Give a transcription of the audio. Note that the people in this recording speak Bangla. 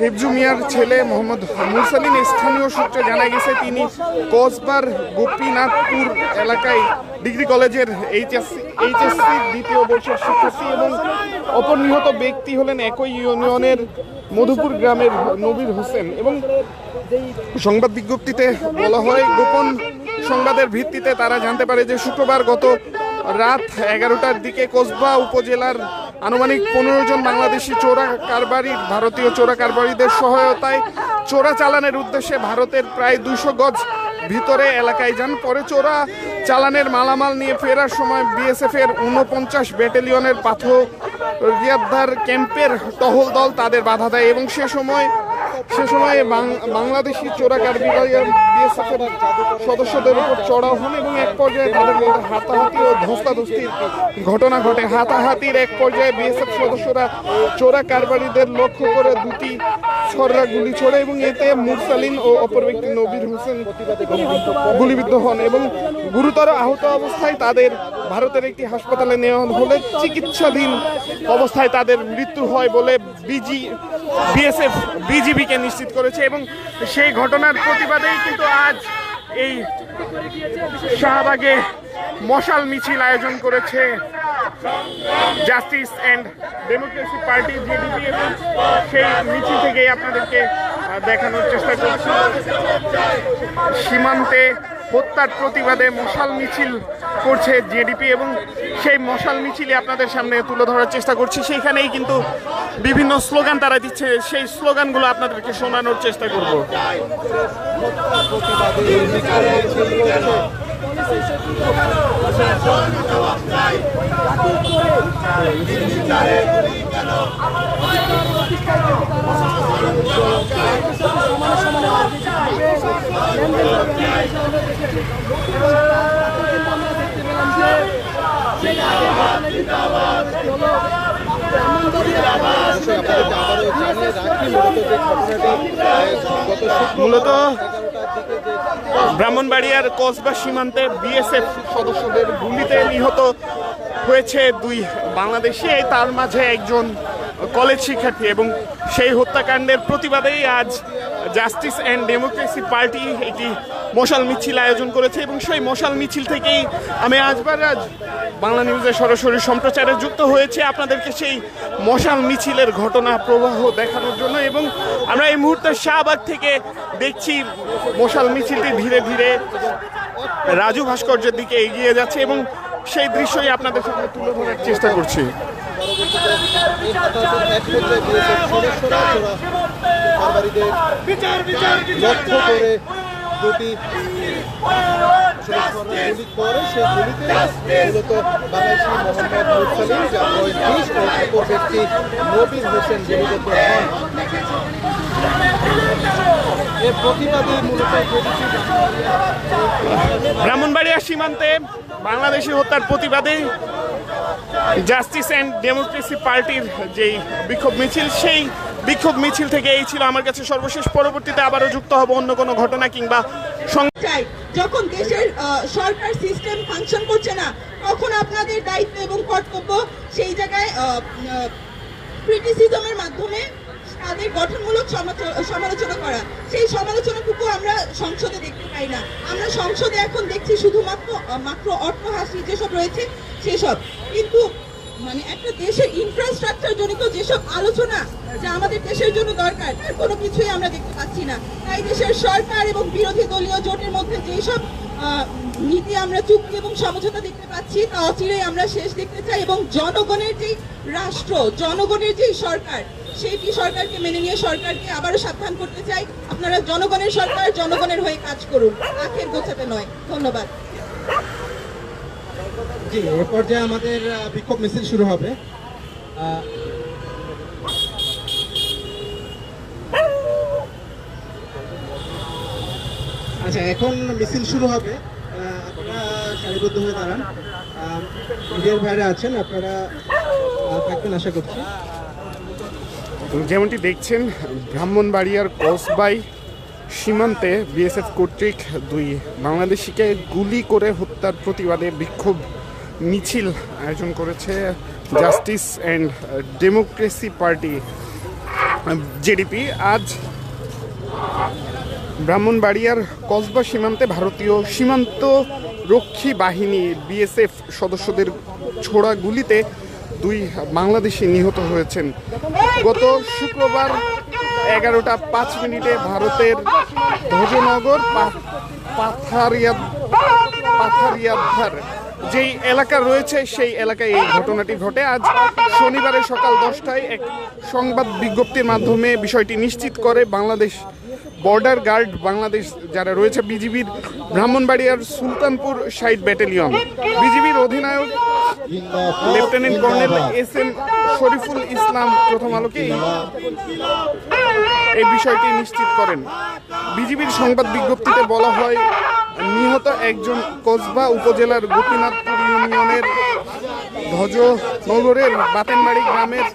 হেফজু মিয়ার ছেলে মোহাম্মদ মুরসালিন। স্থানীয় সূত্রে জানা গেছে তিনি কসবার গোপীনাথপুর এলাকায় ডিগ্রি কলেজের এইচএসসি দ্বিতীয় বর্ষের শিক্ষার্থী এবং অপর নিহত ব্যক্তি হলেন একই ইউনিয়নের মধুপুর গ্রামের নবীর হোসেন। এবং সংবাদ বিজ্ঞপ্তিতে বলা হয়, গোপন সংবাদের ভিত্তিতে তারা জানতে পারে যে শুক্রবার গত রাত 11টার দিকে কসবা উপজেলার আনুমানিক 15 জন বাংলাদেশি ভারতীয় চোরা কারবারিদের সহায়তায় চোরা চালানের উদ্দেশ্যে ভারতের প্রায় 200 গজ ভিতরে এলাকায় যান। পরে চোরা চালানের মালামাল নিয়ে ফেরার সময় বিএসএফ এর 49 ব্যাটালিয়নের পাথরিয়াধার ক্যাম্পের টহল দল তাদের বাধা দেয় এবং সে সময় বাংলাদেশি চোরা কারবারিরা বিএসএফ এর সদস্যদের উপর চড়াও হন এবং এক পর্যায়ে তাদের মধ্যে হাতাহাতি ও ধস্তাধস্তির ঘটনা ঘটে। হাতাহাতির এক পর্যায়ে বিএসএফ সদস্যরা চোরা কারবারিদের লক্ষ্য করে দুটি ছররা গুলি ছোড়ে এবং এতে মুরসালিন ও অপর ব্যক্তি নবীর হোসেন গুলিবিদ্ধ হন এবং গুরুতর আহত অবস্থায় তাদের ভারতের একটি হাসপাতালে নেওয়া হলে চিকিৎসাধীন অবস্থায় তাদের মৃত্যু হয় বলে বিএসএফ বিজিবিকে নিশ্চিত করেছে। এবং সেই ঘটনার প্রতিবাদেই কিন্তু আজ এই শাহবাগে মশাল মিছিল আয়োজন করেছে justice and democracy party JDP এবং সেই মিছিল থেকেই আপনাদেরকে দেখানোর চেষ্টা করছি। সীমান্তে হত্যার প্রতিবাদে মশাল মিছিল করছে জেডিপি এবং সেই মশাল মিছিলে আপনাদের সামনে তুলে ধরার চেষ্টা করছি। সেইখানেই কিন্তু বিভিন্ন স্লোগান তারা দিচ্ছে, সেই স্লোগানগুলো আপনাদেরকে শোনানোর চেষ্টা করব। মূলত ব্রাহ্মণবাড়িয়ার কসবা সীমান্তে বিএসএফ সদস্যদের গুলিতে নিহত হয়েছে 2 বাংলাদেশি, তার মাঝে একজন কলেজ শিক্ষার্থী এবং সেই হত্যাকাণ্ডের প্রতিবাদেই আজ জাস্টিস অ্যান্ড ডেমোক্রেসি পার্টি একটি মশাল মিছিল আয়োজন করেছে এবং সেই মশাল মিছিল থেকেই আমি আজ বাংলা নিউজের সরাসরি সম্প্রচারে যুক্ত হয়েছে আপনাদেরকে সেই মশাল মিছিলের ঘটনা প্রবাহ দেখানোর জন্য। এবং আমরা এই মুহূর্তে শাহবাগ থেকে দেখছি মশাল মিছিলটি ধীরে ধীরে রাজু ভাস্কর্যের দিকে এগিয়ে যাচ্ছে এবং সেই দৃশ্যই আপনাদের সামনে তুলে ধরার চেষ্টা করছি। দুটি গুলি করে সেই গুলিতে মূলত বাংলাদেশি মোহাম্মদ মুরসালিন যা বয়স 20 ও অপর ব্যক্তি নবীর হোসেন গুলিবিদ্ধ হন। এর প্রতিবাদী মূলত ব্রাহ্মণবাড়িয়া সীমান্তে বাংলাদেশি হত্যার প্রতিবাদে জাস্টিস অ্যান্ড ডেমোক্রেসি পার্টির যেই বিক্ষোভ মিছিল, সেই বিক্ষোভ মিছিল থেকে এই ছিল আমার কাছে সর্বশেষ। পরবর্তীতে আবারও যুক্ত হব অন্য কোনো ঘটনা কিংবা যখন দেশের সরকার সিস্টেম ফাংশন করছে না তখন আপনাদের দায়িত্ব এবং কর্তব্য সেই জায়গায় ক্রিটিসিজমের মাধ্যমে তাদের গঠনমূলক সমালোচনা করা। সেই সমালোচনাটুকু আমরা সংসদে দেখতে পাই না। আমরা সংসদে এখন দেখছি শুধুমাত্র অট্টহাসি যেসব রয়েছে সেসব, কিন্তু মানে একটা দেশের ইনফ্রাস্ট্রাকচার জনিত যেসব আলোচনা যা আমাদের দেশের জন্য দরকার তার কোনো কিছুই আমরা দেখতে পাচ্ছি না। তাই দেশের সরকার এবং বিরোধী দলীয় জোটের মধ্যে যেসব নীতি আমরা চুক্তি এবং সমঝোতা দেখতে পাচ্ছি তা অচিরেই আমরা শেষ দেখতে চাই এবং জনগণের যেই রাষ্ট্র, জনগণের যেই সরকার, সেইটি সরকারকে মেনে নিয়ে সরকারকে আবারও সাবধান করতে চাই, আপনারা জনগণের সরকার, জনগণের হয়ে কাজ করুন, আখের গোছাতে নয়। ধন্যবাদ। জি, এ পর্যায়ে আমাদের বিক্ষোভ মিছিল শুরু হবে। আচ্ছা, এখন মিছিল শুরু হবে। আপনারা সারিবদ্ধ হয়ে দাঁড়ান। মিডিয়ার বাইরে আছেন, আপনারা থাকবেন আশা করছি। যেমনটি দেখছেন, ব্রাহ্মণবাড়িয়ার কসবাই সীমান্তে বিএসএফ কর্তৃক 2 বাংলাদেশিকে গুলি করে হত্যার প্রতিবাদে বিক্ষোভ মিছিল আয়োজন করেছে justice and democracy party JDP আজ ব্রাহ্মণবাড়িয়ার কসবা সীমান্তে ভারতীয় সীমান্ত রক্ষী বাহিনী বিএসএফ সদস্যদের ছোড়া গুলিতে 2 বাংলাদেশি নিহত হয়েছেন। গত শুক্রবার 11টা 5 মিনিটে ভারতের ধ্বজনগর পাথারিয়াধার যেই এলাকা রয়েছে সেই এলাকায় এই ঘটনাটি ঘটে। আজ শনিবারে সকাল 10টায় এক সংবাদ বিজ্ঞপ্তির মাধ্যমে বিষয়টি নিশ্চিত করে বাংলাদেশ বর্ডার গার্ড বাংলাদেশ যারা রয়েছে বিজিবির ব্রাহ্মণবাড়িয়ার সুলতানপুর সাইড ব্যাটালিয়ন। বিজিবির অধিনায়ক lieutenant colonel SM. Shariful Islam প্রথম আলোকে এই বিষয়টি নিশ্চিত করেন। বিজিবির সংবাদ বিজ্ঞপ্তিতে বলা হয়, নিহত একজন কসবা উপজেলার গোপীনাথপুর ইউনিয়নের ধ্বজনগরের বাতেনবাড়ি গ্রামের